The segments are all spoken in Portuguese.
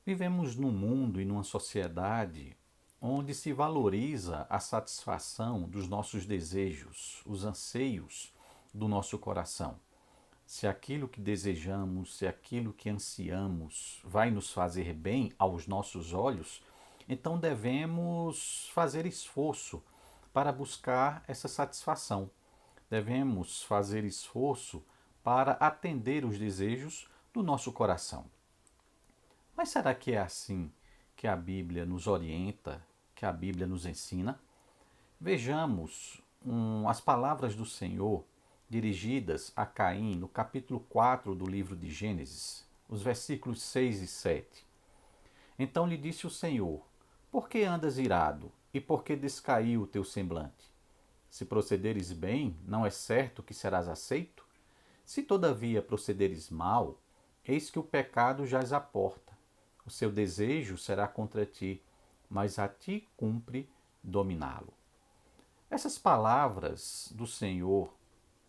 Vivemos num mundo e numa sociedade onde se valoriza a satisfação dos nossos desejos, os anseios do nosso coração. Se aquilo que desejamos, se aquilo que ansiamos vai nos fazer bem aos nossos olhos, então devemos fazer esforço para buscar essa satisfação. Devemos fazer esforço para atender os desejos do nosso coração. Mas será que é assim que a Bíblia nos orienta, que a Bíblia nos ensina? Vejamos as palavras do Senhor dirigidas a Caim no capítulo 4 do livro de Gênesis, os versículos 6 e 7. Então lhe disse o Senhor: Por que andas irado, e por que descaiu o teu semblante? Se procederes bem, não é certo que serás aceito? Se todavia procederes mal, eis que o pecado jaz à porta. O seu desejo será contra ti, mas a ti cumpre dominá-lo. Essas palavras do Senhor,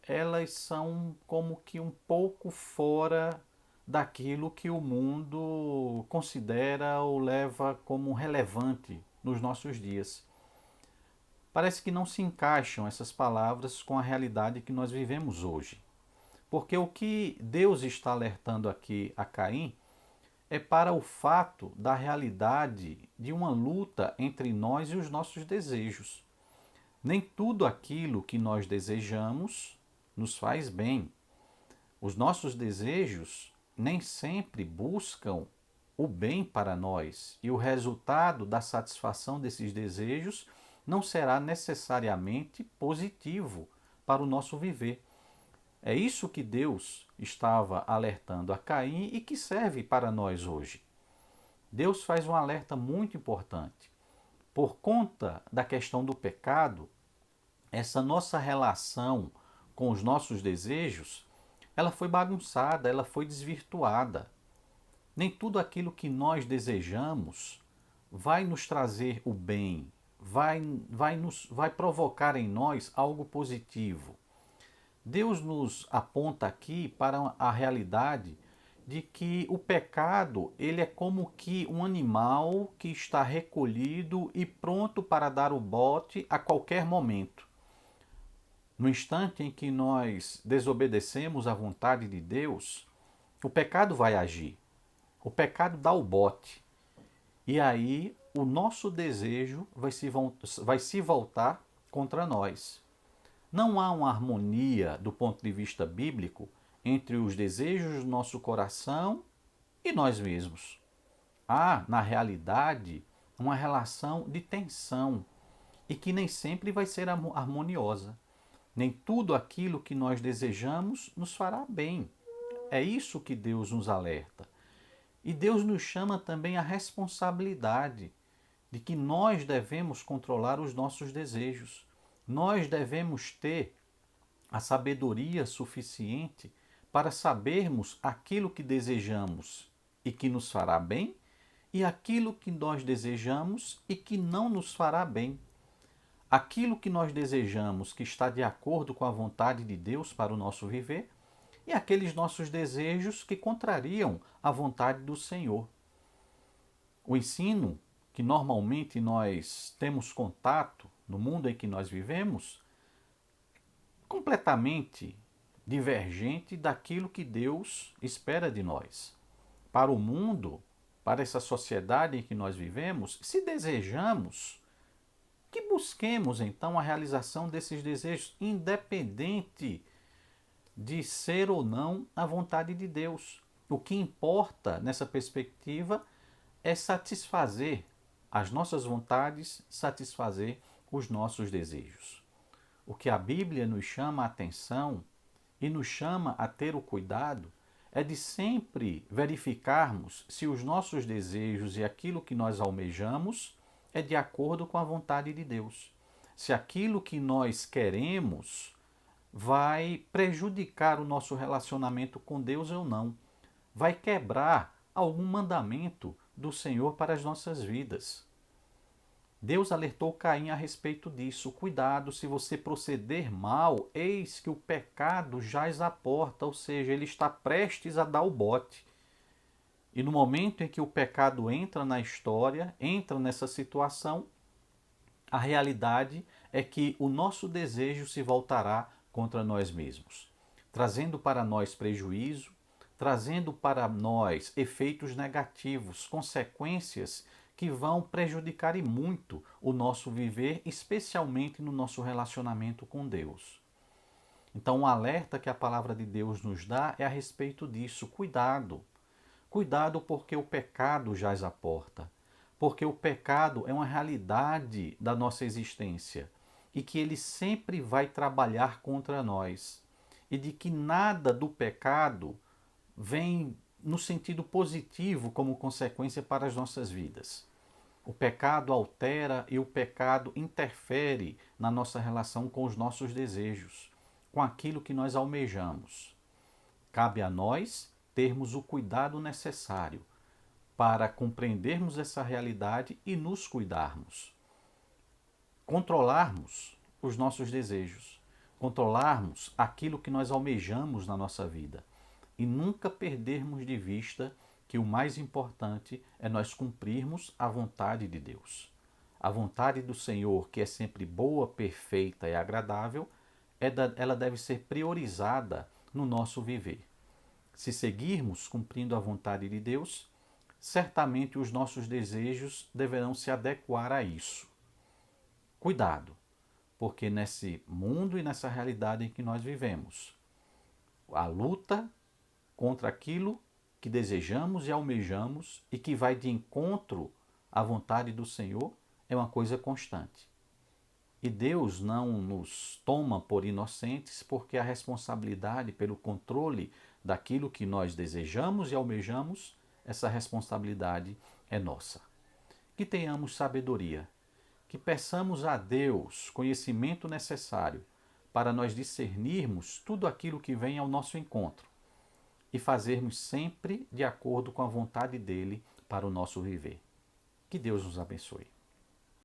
elas são como que um pouco fora daquilo que o mundo considera ou leva como relevante nos nossos dias. Parece que não se encaixam essas palavras com a realidade que nós vivemos hoje. Porque o que Deus está alertando aqui a Caim é para o fato da realidade de uma luta entre nós e os nossos desejos. Nem tudo aquilo que nós desejamos nos faz bem. Os nossos desejos nem sempre buscam o bem para nós, e o resultado da satisfação desses desejos não será necessariamente positivo para o nosso viver. É isso que Deus estava alertando a Caim e que serve para nós hoje. Deus faz um alerta muito importante. Por conta da questão do pecado, essa nossa relação com os nossos desejos, ela foi bagunçada, ela foi desvirtuada. Nem tudo aquilo que nós desejamos vai nos trazer o bem, vai provocar em nós algo positivo. Deus nos aponta aqui para a realidade de que o pecado, ele é como que um animal que está recolhido e pronto para dar o bote a qualquer momento. No instante em que nós desobedecemos à vontade de Deus, o pecado vai agir. O pecado dá o bote. E aí o nosso desejo vai se voltar contra nós. Não há uma harmonia do ponto de vista bíblico entre os desejos do nosso coração e nós mesmos. Há, na realidade, uma relação de tensão e que nem sempre vai ser harmoniosa. Nem tudo aquilo que nós desejamos nos fará bem. É isso que Deus nos alerta. E Deus nos chama também à responsabilidade de que nós devemos controlar os nossos desejos. Nós devemos ter a sabedoria suficiente para sabermos aquilo que desejamos e que nos fará bem e aquilo que nós desejamos e que não nos fará bem. Aquilo que nós desejamos que está de acordo com a vontade de Deus para o nosso viver e aqueles nossos desejos que contrariam a vontade do Senhor. O ensino que normalmente nós temos contato no mundo em que nós vivemos, completamente divergente daquilo que Deus espera de nós. Para o mundo, para essa sociedade em que nós vivemos, se desejamos, que busquemos então a realização desses desejos, independente de ser ou não a vontade de Deus. O que importa nessa perspectiva é satisfazer as nossas vontades, satisfazer os nossos desejos. O que a Bíblia nos chama a atenção e nos chama a ter o cuidado é de sempre verificarmos se os nossos desejos e aquilo que nós almejamos é de acordo com a vontade de Deus. Se aquilo que nós queremos vai prejudicar o nosso relacionamento com Deus ou não, vai quebrar algum mandamento do Senhor para as nossas vidas. Deus alertou Caim a respeito disso. Cuidado, se você proceder mal, eis que o pecado jaz à porta, ou seja, ele está prestes a dar o bote. E no momento em que o pecado entra na história, entra nessa situação, a realidade é que o nosso desejo se voltará contra nós mesmos, trazendo para nós prejuízo, trazendo para nós efeitos negativos, consequências que vão prejudicar e muito o nosso viver, especialmente no nosso relacionamento com Deus. Então, o alerta que a palavra de Deus nos dá é a respeito disso. Cuidado. Cuidado, porque o pecado jaz à porta. Porque o pecado é uma realidade da nossa existência e que ele sempre vai trabalhar contra nós. E de que nada do pecado vem no sentido positivo como consequência para as nossas vidas. O pecado altera e o pecado interfere na nossa relação com os nossos desejos, com aquilo que nós almejamos. Cabe a nós termos o cuidado necessário para compreendermos essa realidade e nos cuidarmos. Controlarmos os nossos desejos, controlarmos aquilo que nós almejamos na nossa vida e nunca perdermos de vista que o mais importante é nós cumprirmos a vontade de Deus. A vontade do Senhor, que é sempre boa, perfeita e agradável, ela deve ser priorizada no nosso viver. Se seguirmos cumprindo a vontade de Deus, certamente os nossos desejos deverão se adequar a isso. Cuidado, porque nesse mundo e nessa realidade em que nós vivemos, a luta contra aquilo que desejamos e almejamos e que vai de encontro à vontade do Senhor é uma coisa constante. E Deus não nos toma por inocentes, porque a responsabilidade pelo controle daquilo que nós desejamos e almejamos, essa responsabilidade é nossa. Que tenhamos sabedoria, que peçamos a Deus conhecimento necessário para nós discernirmos tudo aquilo que vem ao nosso encontro e fazermos sempre de acordo com a vontade dele para o nosso viver. Que Deus nos abençoe.